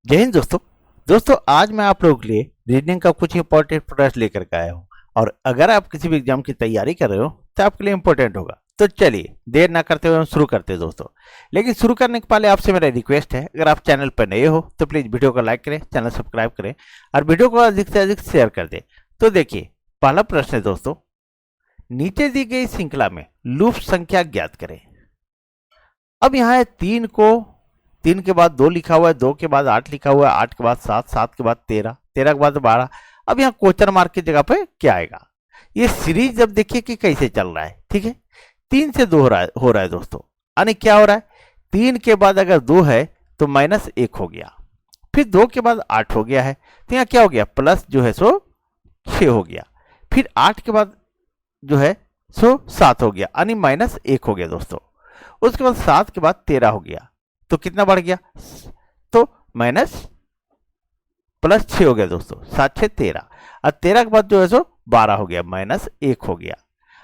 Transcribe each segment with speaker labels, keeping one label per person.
Speaker 1: जय हिंद दोस्तों आज मैं आप लोगों के लिए रीजनिंग का कुछ इंपॉर्टेंट प्रश्न लेकर के आया हूँ। और अगर आप किसी भी एग्जाम की तैयारी कर रहे हो तो आपके लिए इंपॉर्टेंट होगा। तो चलिए देर ना करते हुए हम शुरू करते हैं दोस्तों। लेकिन शुरू करने के पहले आपसे मेरा रिक्वेस्ट है, अगर आप चैनल पर नए हो तो प्लीज़ वीडियो को लाइक करें, चैनल सब्सक्राइब करें और वीडियो को अधिक से अधिक शेयर कर दें। तो देखिए पहला प्रश्न है दोस्तों, नीचे दी गई श्रृंखला में लूप संख्या ज्ञात करें। अब यहाँ है 3 के बाद 2 लिखा हुआ है, 2 के बाद 8 लिखा हुआ है, 8 के बाद 7, 7 के बाद 13, 13 के बाद 12। अब यहाँ क्वेश्चन मार्क की जगह पे क्या आएगा? ये सीरीज जब देखिए कि कैसे चल रहा है, ठीक है। 3 से 2 हो रहा है दोस्तों, यानी क्या हो रहा है? 3 के बाद अगर 2 है तो -1 हो गया, फिर 2 के बाद 8 हो गया है, तो यहाँ क्या हो गया? प्लस जो है सो 6 हो गया, फिर 8 के बाद जो है सो 7 हो गया, यानी -1 हो गया दोस्तों। उसके बाद 7 के बाद 13 हो गया, तो कितना बढ़ गया? तो +6 हो गया दोस्तों, 7 6 13, और 13 के बाद जो है सो 12 हो गया, -1 हो गया।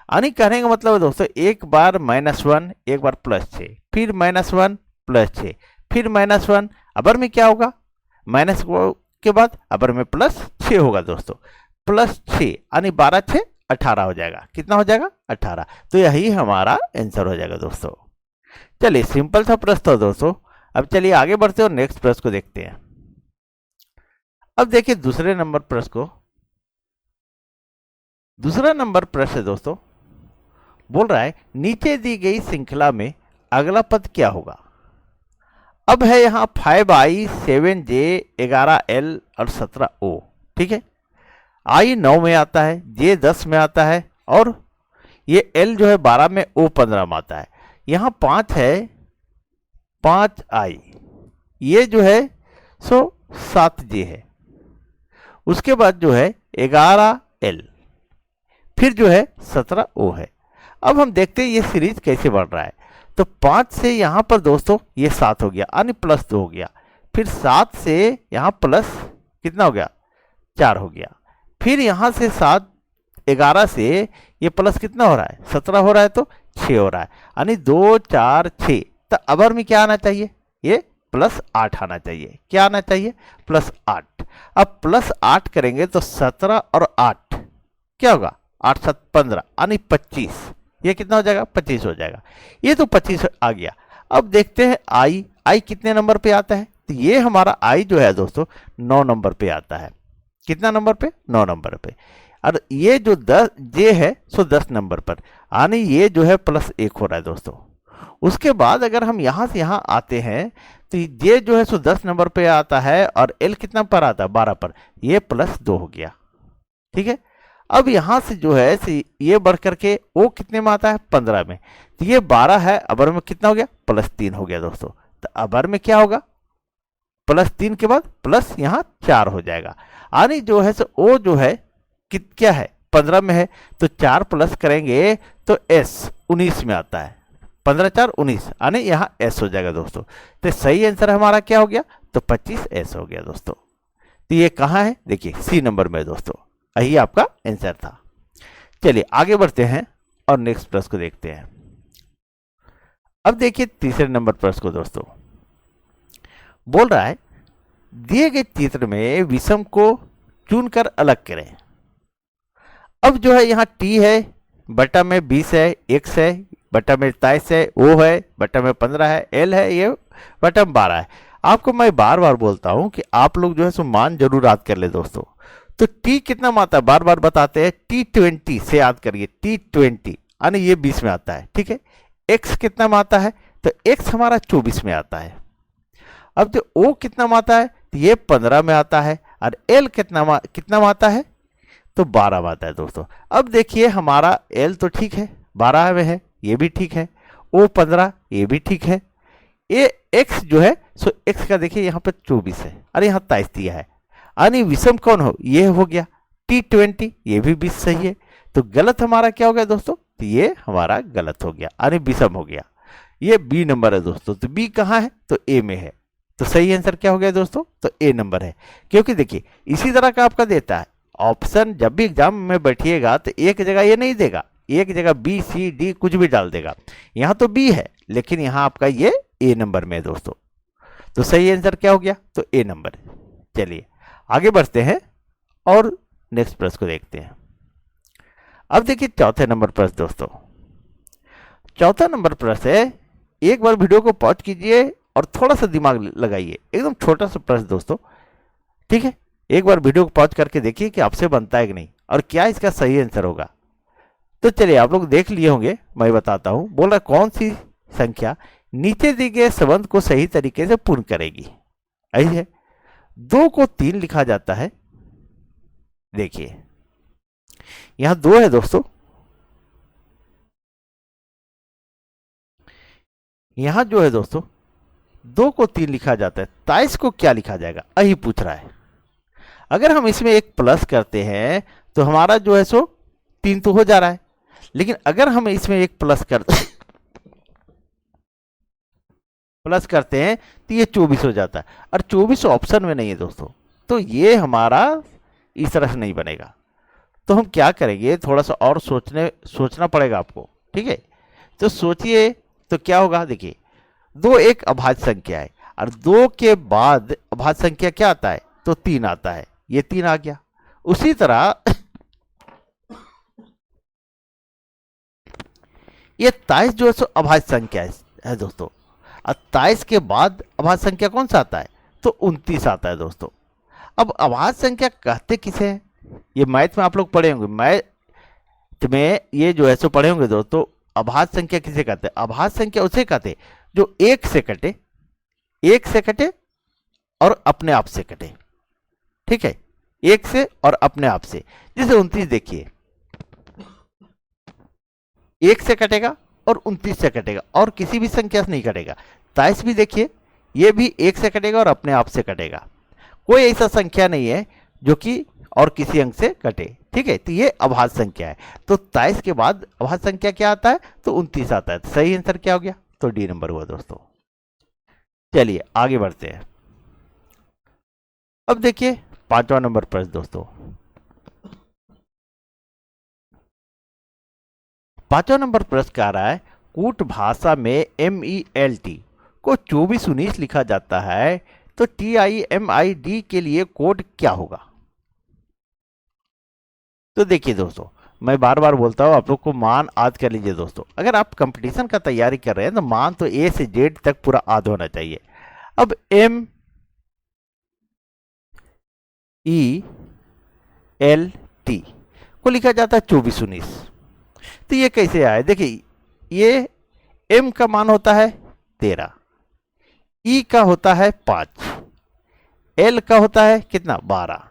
Speaker 1: यानी कहने का मतलब है दोस्तों, एक बार -1, एक बार +6, फिर -1 +6, फिर -1, अबर में क्या होगा? माइनस के बाद अबर में +6 होगा दोस्तों, +6 यानी 12 6 18 हो जाएगा। कितना हो जाएगा? 18। तो यही हमारा आंसर हो जाएगा दोस्तों। चलिए सिंपल सा प्रश्न था दोस्तों। अब चलिए आगे बढ़ते हैं और नेक्स्ट प्रश्न को देखते हैं। अब देखिए दूसरे नंबर प्रश्न है दोस्तों, बोल रहा है नीचे दी गई श्रृंखला में अगला पद क्या होगा? अब है यहाँ 5i 7j 11l और 17o, ठीक है। i 9 में आता है, j 10 में आता है, और ये l जो है 12 में, o 15 में आता है। यहाँ 5 है, 5i, ये जो है सो 7j है, उसके बाद जो है 11l, फिर जो है 17o है। अब हम देखते हैं ये सीरीज कैसे बढ़ रहा है। तो 5 से यहाँ पर दोस्तों ये 7 हो गया, यानी +2 हो गया, फिर 7 से यहाँ प्लस कितना हो गया? 4 हो गया, फिर यहाँ से 11 से ये प्लस कितना हो रहा है? 17 हो रहा है, तो 6 हो रहा है, यानी 2 4 6। तो अबर में क्या आना चाहिए? ये +8 आना चाहिए। क्या आना चाहिए? +8। अब +8 करेंगे तो 17 और 8 क्या होगा? 8 7 15, यानी 25। ये कितना हो जाएगा? 25 हो जाएगा। ये तो 25 आ गया। अब देखते हैं आई कितने नंबर पे आता है? तो ये हमारा आई जो है दोस्तों 9 नंबर पे आता है। कितना नंबर पे? 9 नंबर पे। और ये जो 10 जे है सो 10 नंबर पर, यानी ये जो है +1 हो रहा है दोस्तों। उसके बाद अगर हम यहाँ से यहाँ आते हैं तो जे जो है सो 10 नंबर पे आता है, और एल कितना पर आता है? 12 पर, ये +2 हो गया, ठीक है। अब यहाँ से जो है ये बढ़ करके ओ कितने में आता है? 15 में, तो ये 12 है, अबर में कितना हो गया? +3 हो गया दोस्तों। तो अबर में क्या होगा? +3 के बाद प्लस यहाँ 4 हो जाएगा, यानी जो है सो ओ जो है क्या है? 15 में है, तो 4 प्लस करेंगे तो एस 19 में आता है, 15 4 19, यानी यहाँ एस हो जाएगा दोस्तों। तो सही आंसर हमारा क्या हो गया? तो 25s हो गया दोस्तों। तो ये कहाँ है? देखिए सी नंबर में दोस्तों, यही आपका आंसर था। चलिए आगे बढ़ते हैं और नेक्स्ट प्रश्न को देखते हैं। अब देखिए तीसरे नंबर प्रश्न को दोस्तों, बोल रहा है दिए गए चित्र में विषम को चुनकर अलग करें। अब जो है यहाँ टी है, बटा में 20 है, x है, बटा में 27 है, o है, बटा में 15 है, l है, ये बटा में 12 है। आपको मैं बार बार बोलता हूं कि आप लोग जो है सो मान जरूर याद कर ले दोस्तों। तो t कितना में आता है? बार बार बताते हैं, t20 से याद करिए, t20 यानी ये 20 में आता है, ठीक है। x कितना में आता है? तो x हमारा 24 में आता है। अब जो o कितना में आता है? तो ये 15 में आता है, और l कितना में आता है? तो 12 में आता है दोस्तों। अब देखिए हमारा l तो ठीक है, 12 में है, ये भी ठीक है, o 15 ये भी ठीक है, ये x जो है सो x का देखिए यहाँ पर 24 है, और यहाँ 23 दिया है, यानी विषम कौन हो? ये हो गया t20, ये भी 20 सही है। तो गलत हमारा क्या हो गया दोस्तों? तो ये हमारा गलत हो गया, यानी विषम हो गया। ये बी नंबर है दोस्तों। तो बी कहाँ है? तो ए में है। तो सही आंसर क्या हो गया दोस्तों? तो ए नंबर है। क्योंकि देखिए इसी तरह का आपका देता है ऑप्शन, जब भी एग्जाम में बैठिएगा तो एक जगह ये नहीं देगा, एक जगह बी सी डी कुछ भी डाल देगा। यहाँ तो बी है, लेकिन यहाँ आपका ये ए नंबर में है दोस्तों। तो सही आंसर क्या हो गया? तो ए नंबर। चलिए आगे बढ़ते हैं और नेक्स्ट प्रश्न को देखते हैं। अब देखिए चौथे नंबर प्रश्न दोस्तों। चौथा नंबर प्रश्न है, एक बार वीडियो को पॉज कीजिए और थोड़ा सा दिमाग लगाइए, एकदम छोटा सा प्रश्न दोस्तों, ठीक है। एक बार वीडियो को पॉज करके देखिए कि आपसे बनता है कि नहीं और क्या इसका सही आंसर होगा। तो चलिए आप लोग देख लिए होंगे, मैं बताता हूं। बोल रहा कौन सी संख्या नीचे दिए गए संबंध को सही तरीके से पूर्ण करेगी। ऐसी है 2 को 3 लिखा जाता है। देखिए यहां 2 है दोस्तों, यहां जो है दोस्तों 2 को 3 लिखा जाता है, 23 को क्या लिखा जाएगा यही पूछ रहा है। अगर हम इसमें एक प्लस करते हैं तो हमारा जो है सो 3 तो हो जा रहा है, लेकिन अगर हम इसमें एक प्लस करते हैं तो ये 24 हो जाता है, और 24 ऑप्शन में नहीं है दोस्तों, तो ये हमारा इस तरह से नहीं बनेगा। तो हम क्या करेंगे, थोड़ा सा और सोचना पड़ेगा आपको, ठीक है। तो सोचिए तो क्या होगा। देखिए 2 एक अभाज्य संख्या है और 2 के बाद अभाज्य संख्या क्या आता है, तो 3 आता है, ये 3 आ गया। उसी तरह ये 23 जो है सो अभाज्य संख्या है दोस्तों, और 23 के बाद अभाज्य संख्या कौन सा आता है, तो 29 आता है दोस्तों। अब अभाज्य संख्या कहते किसे हैं, ये मैथ में आप लोग पढ़े होंगे, मैथ में ये जो है सो पढ़े होंगे दोस्तों। अभाज्य संख्या किसे कहते हैं, अभाज्य संख्या उसे कहते हैं जो एक से कटे और अपने आप से कटे, ठीक है, एक से और अपने आप से। जैसे 29 देखिए, एक से कटेगा और 29 से कटेगा और किसी भी संख्या से नहीं कटेगा। 23 भी देखिए, ये भी एक से कटेगा और अपने आप से कटेगा। कोई ऐसा संख्या नहीं है जो कि और किसी अंक से कटे, ठीक है। तो ये अभाज्य संख्या है। तो 23 के बाद अभाज्य संख्या क्या आता है, तो 29 आता है। तो सही आंसर क्या हो गया, तो डी नंबर हुआ दोस्तों। चलिए आगे बढ़ते हैं। अब देखिए 5वां नंबर प्रश्न दोस्तों। 5वां नंबर प्रश्न कह रहा है, कूट भाषा में MELT को 2419 लिखा जाता है, तो TIMID के लिए कोड क्या होगा। तो देखिए दोस्तों, मैं बार बार बोलता हूं, आप लोग को मान याद कर लीजिए दोस्तों। अगर आप कंपटीशन का तैयारी कर रहे हैं तो मान तो A से Z तक पूरा याद होना चाहिए। अब MELT को लिखा जाता है 2419। तो ये कैसे आया, देखिए ये M का मान होता है 13, E का होता है 5, L का होता है कितना 12,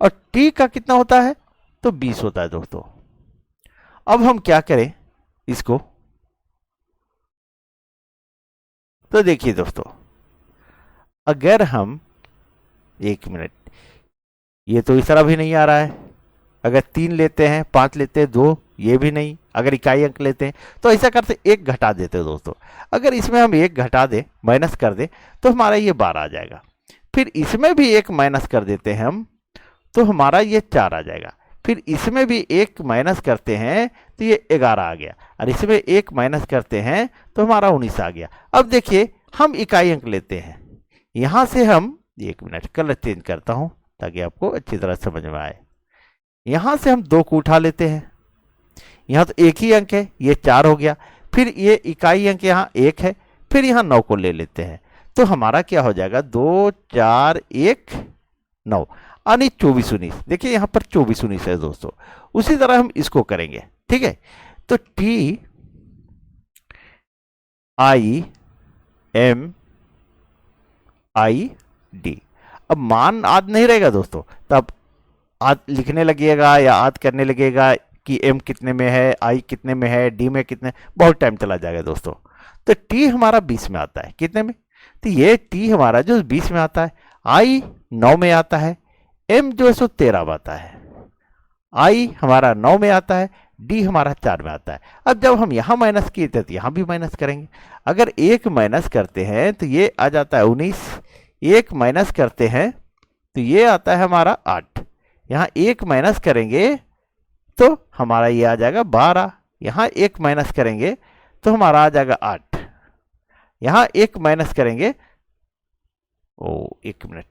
Speaker 1: और T का कितना होता है, तो 20 होता है दोस्तों। अब हम क्या करें इसको, तो देखिए दोस्तों, अगर हम 1 मिनट, ये तो इस तरह भी नहीं आ रहा है। अगर 3 लेते हैं, 5 लेते हैं, 2, ये भी नहीं। अगर इकाई अंक लेते हैं तो ऐसा करते 1 घटा देते हैं दोस्तों। अगर इसमें हम 1 घटा दें, माइनस कर दें, तो हमारा ये 12 आ जाएगा। फिर इसमें भी 1 माइनस कर देते हैं हम, तो हमारा ये 4 आ जाएगा। फिर इसमें भी 1 माइनस करते हैं तो ये 11 आ गया, और इसमें 1 माइनस करते हैं तो हमारा 19 आ गया। अब देखिए हम इकाई अंक लेते हैं, यहां से हम 1 मिनट कलर चेंज करता हूं ताकि आपको अच्छी तरह समझ में आए। यहां से हम 2 को उठा लेते हैं, यहां तो एक ही अंक है, ये 4 हो गया। फिर ये इकाई अंक यहाँ 1 है, फिर यहाँ 9 को ले लेते हैं, तो हमारा क्या हो जाएगा, 2 4 1 9, यानी 2419। देखिए यहां पर 2419 है दोस्तों। उसी तरह हम इसको करेंगे, ठीक है। तो TIMID, अब मान याद नहीं रहेगा दोस्तों, तब आद लिखने लगेगा या याद करने लगेगा कि M कितने में है, I कितने में है, D में कितने, बहुत टाइम चला जाएगा दोस्तों। तो T हमारा 20 में आता है, कितने में, तो ये T हमारा जो 20 में आता है, I 9 में आता है, M जो है सो 13 में आता है, I हमारा 9 में आता है, D हमारा 4 में आता है। अब जब हम यहाँ माइनस किए थे तो यहाँ भी माइनस करेंगे। अगर 1 माइनस करते हैं तो ये आ जाता है 19, 1 माइनस करते हैं तो ये आता है हमारा 8, यहाँ 1 माइनस करेंगे तो हमारा ये आ जाएगा 12, यहाँ 1 माइनस करेंगे तो हमारा आ जाएगा 8, यहाँ 1 माइनस करेंगे ओ एक मिनट,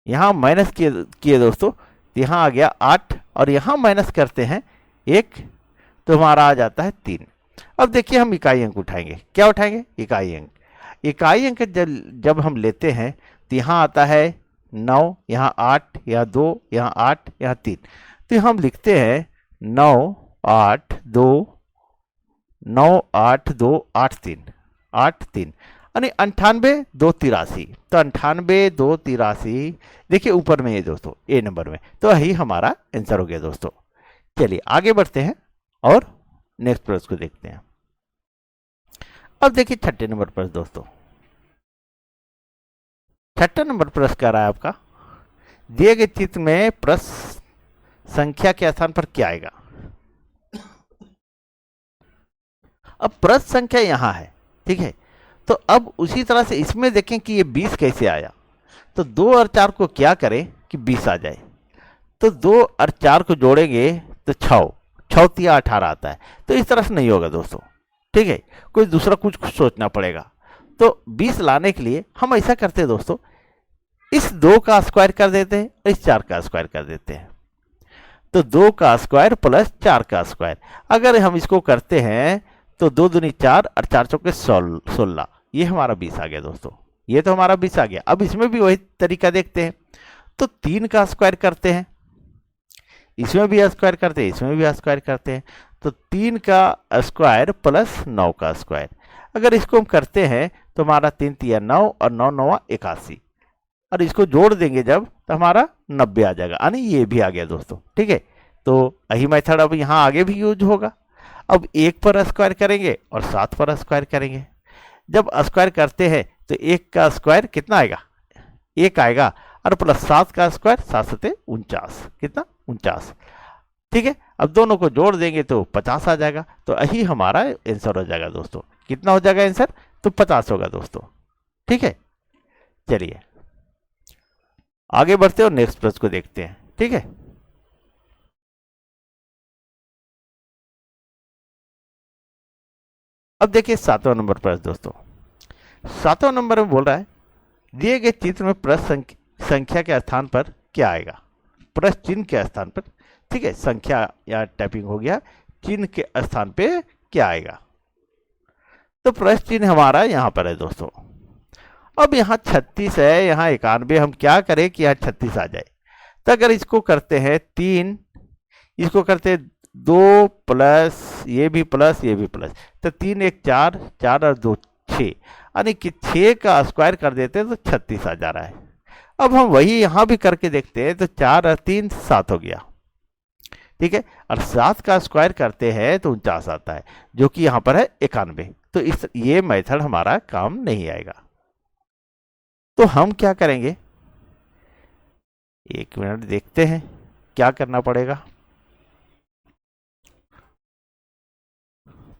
Speaker 1: यहाँ माइनस किए किए दोस्तों, तो यहाँ आ गया 8 और यहाँ माइनस करते हैं 1, तो हमारा आ जाता है 3। अब देखिए हम इकाई अंक उठाएंगे, क्या उठाएंगे? इकाई अंक। इकाई अंक जब जब हम लेते हैं तो यहाँ आता है 9, यहाँ 8, यहाँ 2, यहाँ 8, यहाँ 3। तो हम लिखते हैं 9 8 2 9 8 2 8 3 8 3 यानी 98 2 83। तो 98 2 83 देखिए ऊपर में ये दोस्तों ए नंबर में, तो यही हमारा आंसर हो गया दोस्तों। चलिए आगे बढ़ते हैं और नेक्स्ट प्रश्न को देखते हैं। अब देखिए छठे नंबर प्रश्न दोस्तों, छठा नंबर प्रश्न कह रहा है आपका, दिए गए चित्र में प्रश्न संख्या के स्थान पर क्या आएगा? अब प्रश्न संख्या यहां है, ठीक है, तो अब उसी तरह से इसमें देखें कि ये 20 कैसे आया। तो 2 और 4 को क्या करें कि 20 आ जाए। तो 2 और 4 को जोड़ेंगे तो 6 6 3 18 आता है। तो इस तरह से नहीं होगा दोस्तों, ठीक है, कोई दूसरा कुछ सोचना पड़ेगा। तो 20 लाने के लिए हम ऐसा करते हैं दोस्तों, इस 2 का स्क्वायर कर देते हैं और इस 4 का स्क्वायर कर देते हैं। तो 2 का स्क्वायर प्लस 4 का स्क्वायर, अगर हम इसको करते हैं तो 2 दूनी 4 और 4 चौके 16, ये हमारा 20 आ गया दोस्तों। ये तो हमारा 20 आ गया। अब इसमें भी वही तरीका देखते हैं। तो 3 का स्क्वायर करते हैं, इसमें भी स्क्वायर करते हैं, इसमें भी स्क्वायर करते हैं। तो 3 का स्क्वायर प्लस 9 का स्क्वायर, अगर इसको हम करते हैं तो हमारा 3 3 9 और 9 9 81, और इसको जोड़ देंगे जब तो हमारा 90 आ जाएगा, यानी ये भी आ गया दोस्तों, ठीक है। तो यही मेथड अब यहाँ आगे भी यूज होगा। अब 1 पर स्क्वायर करेंगे और 7 पर स्क्वायर करेंगे। जब स्क्वायर करते हैं तो 1 का स्क्वायर कितना आएगा? 1 आएगा, और प्लस 7 का स्क्वायर 7 7 49, कितना? 49, ठीक है। अब दोनों को जोड़ देंगे तो 50 आ जाएगा। तो यही हमारा आंसर हो जाएगा दोस्तों। कितना हो जाएगा आंसर? तो 50 होगा दोस्तों, ठीक है। चलिए आगे बढ़ते हैं और नेक्स्ट प्रश्न को देखते हैं, ठीक है। अब देखिए 7वां नंबर प्रश्न दोस्तों। 7वां नंबर में बोल रहा है, दिए गए चित्र में प्रश्न संख्या के स्थान पर क्या आएगा? प्रश्न चिन्ह के स्थान पर, ठीक है, संख्या या टाइपिंग हो गया, चिन्ह के स्थान पे क्या आएगा? तो प्रश्न चिन्ह हमारा यहां पर है दोस्तों। अब यहाँ 36 है, यहाँ 91, हम क्या करें कि यहाँ 36 आ जाए। तो अगर इसको करते हैं 3, इसको करते हैं 2 प्लस ये भी प्लस ये भी प्लस, तो 3 1 4 4 और 2 6, यानी कि 6 का स्क्वायर कर देते हैं तो 36 आ जा रहा है। अब हम वही यहाँ भी करके देखते हैं तो 4 और 3 7 हो गया, ठीक है, और 7 का स्क्वायर करते हैं तो 49 आता है, जो कि यहाँ पर है 91। तो इस ये मेथड हमारा काम नहीं आएगा। तो हम क्या करेंगे, एक मिनट देखते हैं क्या करना पड़ेगा।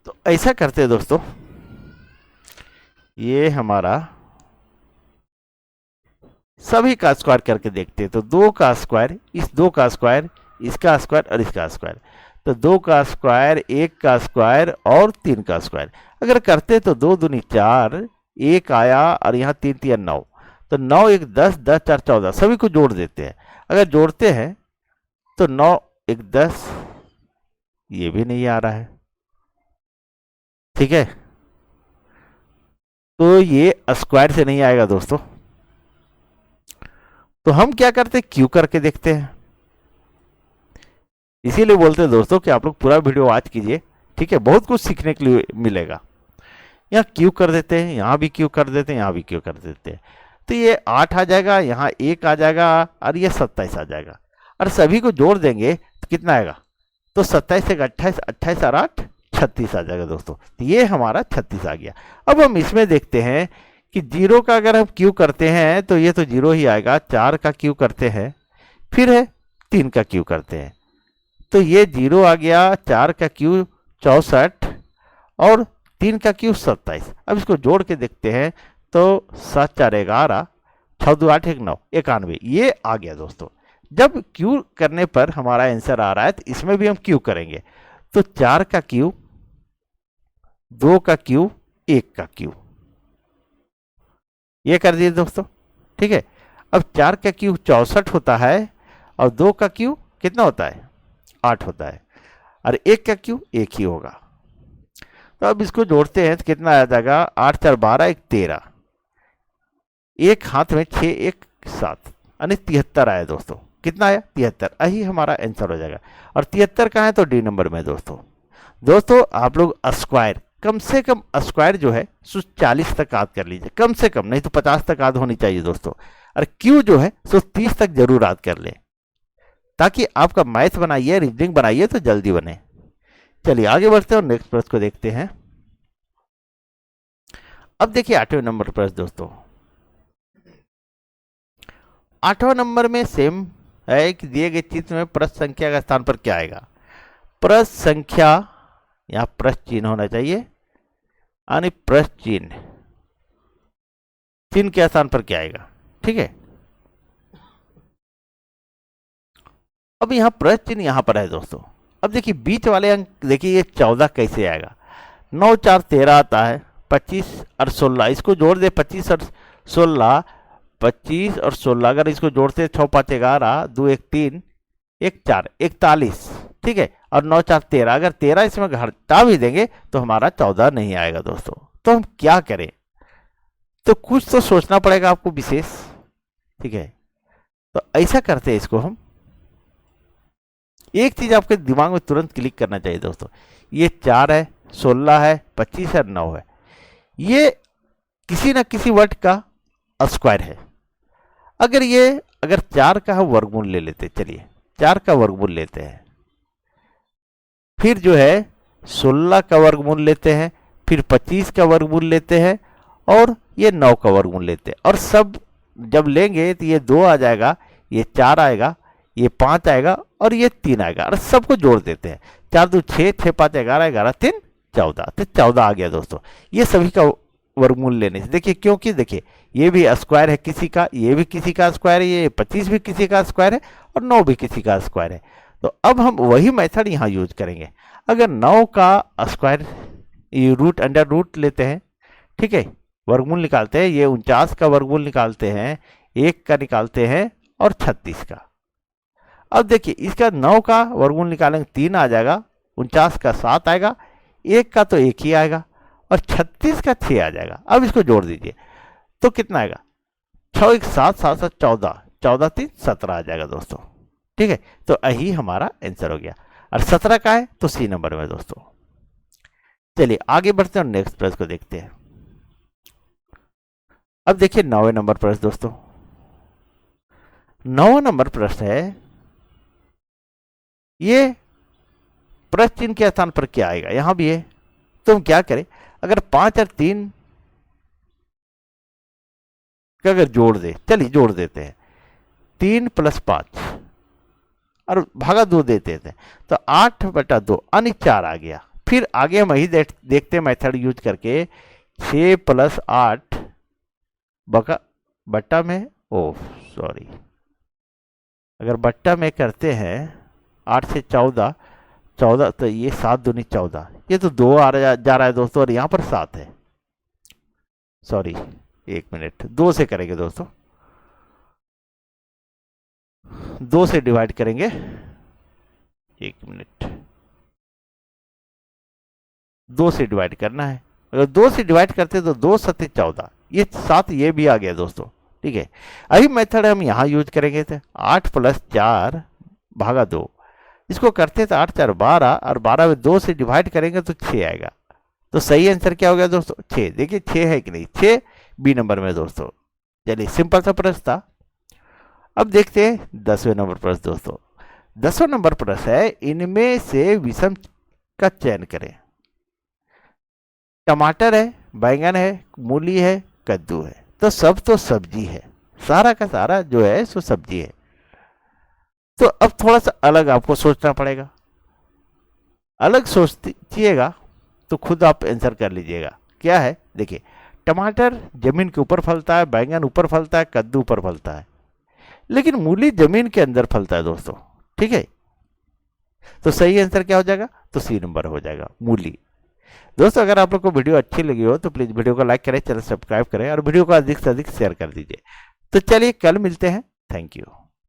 Speaker 1: तो ऐसा करते हैं दोस्तों, ये हमारा सभी का स्क्वायर करके देखते हैं। तो 2 का स्क्वायर, इस 2 का स्क्वायर, इसका स्क्वायर और इसका स्क्वायर, तो 2 का स्क्वायर, 1 का स्क्वायर और 3 का स्क्वायर अगर करते तो 2 दूनी 4, 1 आया और यहाँ 3 3 9, तो 9 1 10 10 4 14, सभी को जोड़ देते हैं। अगर जोड़ते हैं तो 9 1 10, ये भी नहीं आ रहा है, ठीक है, तो ये स्क्वायर से नहीं आएगा दोस्तों। तो हम क्या करते हैं, क्यू करके देखते हैं। इसीलिए बोलते हैं दोस्तों कि आप लोग पूरा वीडियो वॉच कीजिए, ठीक है, बहुत कुछ सीखने के लिए मिलेगा। यहाँ क्यू कर देते हैं, यहाँ भी क्यू कर देते हैं, यहाँ भी क्यू कर देते हैं। तो ये 8 आ जाएगा, यहाँ 1 आ जाएगा और ये 27 आ जाएगा, और सभी को जोड़ देंगे तो कितना आएगा? तो 27 से 28, 28 और 8 36 आ जाएगा दोस्तों। तो ये हमारा 36 आ गया। अब हम इसमें देखते हैं कि 0 का अगर हम क्यू करते हैं तो ये तो 0 ही आएगा। 4 का क्यू करते हैं, फिर है 3 का क्यू करते हैं, तो ये 0 आ गया। 4 का क्यू 64 और 3 का क्यू 27। अब इसको जोड़ के देखते हैं तो 7 4 11, 6 2 8 1 9, 91, ये आ गया दोस्तों। जब क्यू करने पर हमारा आंसर आ रहा है तो इसमें भी हम क्यू करेंगे। तो 4 का क्यू 2 का क्यूब 1 का क्यूब, ये कर दिए दोस्तों। ठीक है, अब 4 का क्यूब 64 होता है और 2 का क्यूब कितना होता है, 8 होता है, और 1 का क्यूब 1 ही होगा। तो अब इसको जोड़ते हैं तो कितना आ जाएगा, 8 4 12 1 13, एक हाथ में 6 1 7, यानी 73 आया दोस्तों। कितना आया, 73, यही हमारा आंसर हो जाएगा। और 73 कहाँ है, तो डी नंबर में दोस्तों। दोस्तों आप लोग स्क्वायर, कम से कम स्क्वायर जो है सो 40 तक याद कर लीजिए, कम से कम, नहीं तो 50 तक याद होनी चाहिए दोस्तों। और क्यू जो है सो 30 तक जरूर याद कर ले, ताकि आपका मैथ बनाइए, रीजनिंग बनाइए तो जल्दी बने। चलिए आगे बढ़ते हैं और नेक्स्ट प्रश्न को देखते हैं। अब देखिए 8वें नंबर प्रश्न दोस्तों। 8वां नंबर में सेम है कि दिए गए चित्र में प्रश्न संख्या का स्थान पर क्या आएगा। प्रश्न संख्या, यहां प्रश्न चिन्ह होना चाहिए, यानी प्रश्न चिन्ह, चिन्ह के स्थान पर क्या आएगा। ठीक है, अब यहां प्रश्न चिन्ह यहां पर है दोस्तों। अब देखिए बीच वाले अंक, देखिए ये 14 कैसे आएगा, 9 4 13 आता है, 25 और 16, इसको जोड़ दे 25 और 16, 25 और 16 अगर इसको जोड़ते 6 5 11 2 1 3 1 4 41। ठीक है, और 9 4 13, अगर 13 इसमें घटा भी देंगे तो हमारा 14 नहीं आएगा दोस्तों। तो हम क्या करें, तो कुछ तो सोचना पड़ेगा आपको विशेष। ठीक है, तो ऐसा करते हैं, इसको हम, एक चीज आपके दिमाग में तुरंत क्लिक करना चाहिए दोस्तों, ये 4 है, 16 है, 25 है, 9 है, ये किसी ना किसी वर्ड का स्क्वायर है। अगर 4 का हम वर्गमूल ले लेते, चलिए 4 का वर्गमूल लेते हैं, फिर जो है 16 का वर्गमूल लेते हैं, फिर 25 का वर्गमूल लेते हैं, और ये 9 का वर्गमूल लेते हैं, और सब जब लेंगे तो ये 2 आ जाएगा, ये 4 आएगा, ये 5 आएगा, और ये 3 आएगा, और सबको जोड़ देते हैं। 4 2 6, 6 5 11, 11 3 14, तो 14 आ गया दोस्तों। ये सभी का वर्गमूल लेने से, देखिए क्योंकि देखिए ये भी स्क्वायर है किसी का, ये भी किसी का स्क्वायर है, ये 25 भी किसी का स्क्वायर है, और 9 भी किसी का स्क्वायर है। तो अब हम वही मेथड यहाँ यूज करेंगे। अगर 9 का स्क्वायर रूट अंडर रूट लेते हैं, ठीक है, वर्गमूल निकालते हैं, ये 49 का वर्गमूल निकालते हैं, 1 का निकालते हैं, और 36 का। अब देखिए इसका 9 का वर्गमूल निकालेंगे 3 आ जाएगा, 49 का 7 आएगा, 1 का तो 1 ही आएगा, और 36 का 6 आ जाएगा। अब इसको जोड़ दीजिए तो कितना आएगा, 6 1 7 7 7 14, 14 3 17 आ जाएगा दोस्तों। ठीक है, तो यही हमारा आंसर हो गया। और 17 का है तो सी नंबर में दोस्तों। चलिए आगे बढ़ते हैं और नेक्स्ट प्रश्न को देखते हैं। अब देखिए 9वें नंबर प्रश्न दोस्तों। 9वां नंबर प्रश्न है, ये प्रश्न चिन्ह के स्थान पर क्या आएगा, यहां भी है, तो हम क्या करें, अगर 5 और 3 का अगर जोड़ दे, चलिए जोड़ देते हैं, 3 + 5 और भागा 2 देते थे, तो 8/2 यानी 4 आ गया। फिर आगे हम वही देखते हैं मेथड यूज करके, 6 + 8 बट्टा में, ओह सॉरी, अगर बट्टा में करते हैं 8 से 14, 14 तो ये 7 दूनी 14, ये तो 2 जा रहा है दोस्तों, और यहाँ पर 7 है, सॉरी 1 मिनट, 2 से करेंगे दोस्तों, 2 से डिवाइड करेंगे, 1 मिनट, 2 से डिवाइड करना है। अगर 2 से डिवाइड करते तो 2 7 14, ये 7 ये भी आ गया दोस्तों। ठीक है, अभी मेथड हम यहाँ यूज करेंगे, थे 8 + 4 भागा 2, इसको करते तो 8 4 12, और 12 में 2 से डिवाइड करेंगे तो 6 आएगा। तो सही आंसर क्या हो गया दोस्तों, 6। देखिए 6 है कि नहीं, 6 बी नंबर में दोस्तों। चलिए सिंपल सा प्रश्न था। अब देखते हैं 10वें नंबर प्रश्न दोस्तों। 10वां नंबर प्रश्न है, इनमें से विषम का चयन करें। टमाटर है, बैंगन है, मूली है, कद्दू है, तो सब तो सब्जी है, सारा का सारा जो है सो सब्जी है। तो अब थोड़ा सा अलग आपको सोचना पड़ेगा, अलग सोचिएगा तो खुद आप आंसर कर लीजिएगा। क्या है, देखिए टमाटर जमीन के ऊपर फलता है, बैंगन ऊपर फलता है, कद्दू ऊपर फलता है, लेकिन मूली जमीन के अंदर फलता है दोस्तों। ठीक है, तो सही आंसर क्या हो जाएगा, तो सी नंबर हो जाएगा, मूली। दोस्तों अगर आप लोग को वीडियो अच्छी लगी हो तो प्लीज़ वीडियो को लाइक करें, चैनल सब्सक्राइब करें और वीडियो को अधिक से अधिक शेयर कर दीजिए। तो चलिए कल मिलते हैं। Thank you.